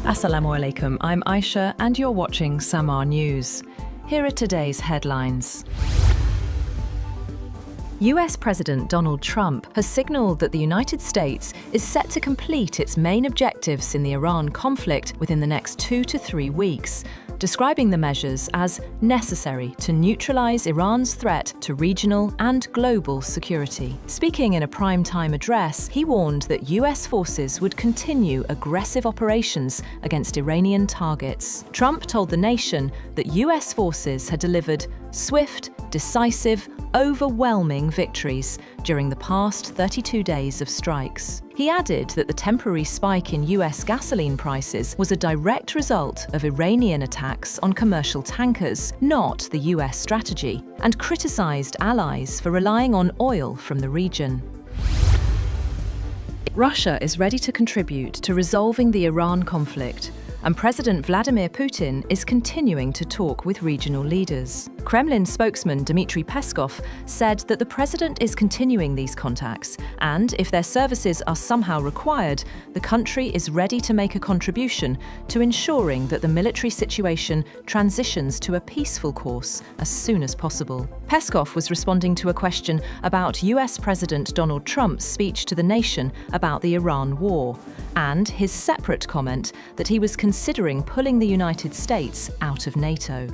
Assalamu alaikum, I'm Aisha and you're watching SAMAA News. Here are today's headlines. US President Donald Trump has signaled that the United States is set to complete its main objectives in the Iran conflict within the next 2 to 3 weeks, describing the measures as necessary to neutralize Iran's threat to regional and global security. Speaking in a prime-time address, he warned that US forces would continue aggressive operations against Iranian targets. Trump told the nation that US forces had delivered swift, decisive, overwhelming victories during the past 32 days of strikes. He added that the temporary spike in US gasoline prices was a direct result of Iranian attacks on commercial tankers, not the US strategy, and criticized allies for relying on oil from the region. Russia is ready to contribute to resolving the Iran conflict, and President Vladimir Putin is continuing to talk with regional leaders. Kremlin spokesman Dmitry Peskov said that the president is continuing these contacts, and if their services are somehow required, the country is ready to make a contribution to ensuring that the military situation transitions to a peaceful course as soon as possible. Peskov was responding to a question about US President Donald Trump's speech to the nation about the Iran war, and his separate comment that he was considering pulling the United States out of NATO.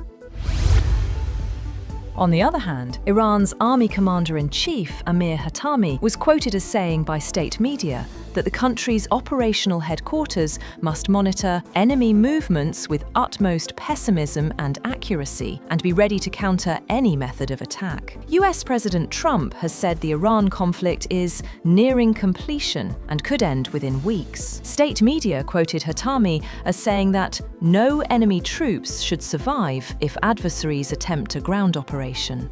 On the other hand, Iran's army commander-in-chief, Amir Hatami, was quoted as saying by state media that the country's operational headquarters must monitor enemy movements with utmost pessimism and accuracy and be ready to counter any method of attack. US President Trump has said the Iran conflict is nearing completion and could end within weeks. State media quoted Hatami as saying that no enemy troops should survive if adversaries attempt a ground operation.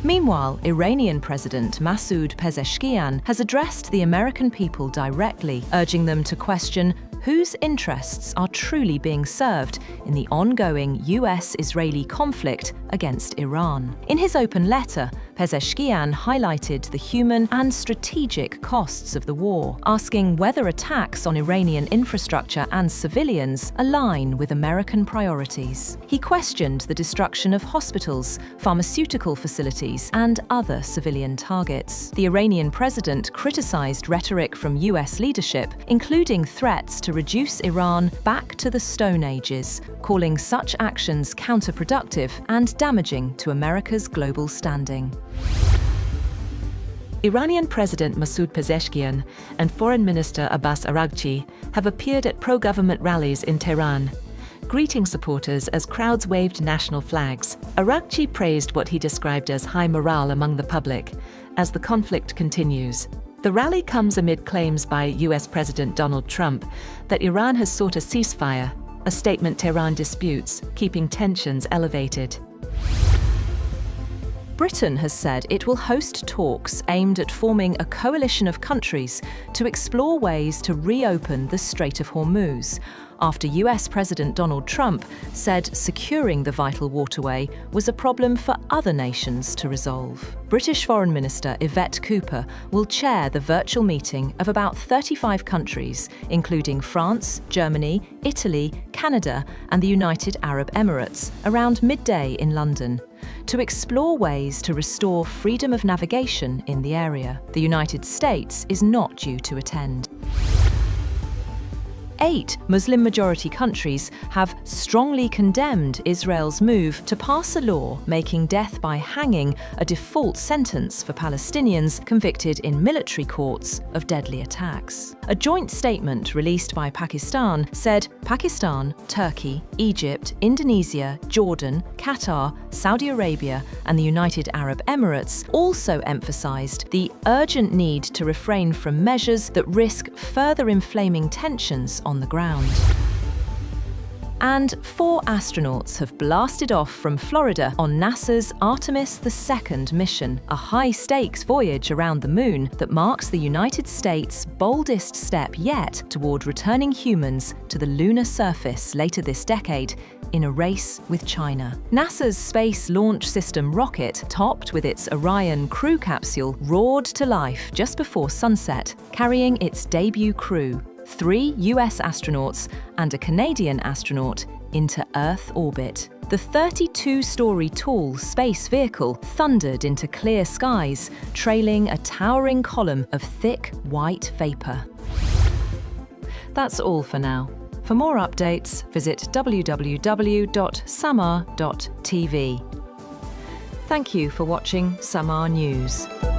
Meanwhile, Iranian President Masoud Pezeshkian has addressed the American people directly, urging them to question whose interests are truly being served in the ongoing US-Israeli conflict against Iran. In his open letter, Pezeshkian highlighted the human and strategic costs of the war, asking whether attacks on Iranian infrastructure and civilians align with American priorities. He questioned the destruction of hospitals, pharmaceutical facilities, and other civilian targets. The Iranian president criticized rhetoric from US leadership, including threats to reduce Iran back to the Stone Ages, calling such actions counterproductive and damaging to America's global standing. Iranian President Masoud Pezeshkian and Foreign Minister Abbas Araghchi have appeared at pro-government rallies in Tehran, greeting supporters as crowds waved national flags. Araghchi praised what he described as high morale among the public as the conflict continues. The rally comes amid claims by US President Donald Trump that Iran has sought a ceasefire, a statement Tehran disputes, keeping tensions elevated. Britain has said it will host talks aimed at forming a coalition of countries to explore ways to reopen the Strait of Hormuz, after US President Donald Trump said securing the vital waterway was a problem for other nations to resolve. British Foreign Minister Yvette Cooper will chair the virtual meeting of about 35 countries, including France, Germany, Italy, Canada, and the United Arab Emirates, around midday in London, to explore ways to restore freedom of navigation in the area. The United States is not due to attend. 8 Muslim-majority countries have strongly condemned Israel's move to pass a law making death by hanging a default sentence for Palestinians convicted in military courts of deadly attacks. A joint statement released by Pakistan said Pakistan, Turkey, Egypt, Indonesia, Jordan, Qatar, Saudi Arabia, and the United Arab Emirates also emphasized the urgent need to refrain from measures that risk further inflaming tensions on the ground. And 4 astronauts have blasted off from Florida on NASA's Artemis II mission, a high-stakes voyage around the moon that marks the United States' boldest step yet toward returning humans to the lunar surface later this decade in a race with China. NASA's Space Launch System rocket, topped with its Orion crew capsule, roared to life just before sunset, carrying its debut crew. 3 US astronauts and a Canadian astronaut into Earth orbit. The 32-story tall space vehicle thundered into clear skies, trailing a towering column of thick white vapor. That's all for now. For more updates, visit www.SAMAA TV. Thank you for watching SAMAA News.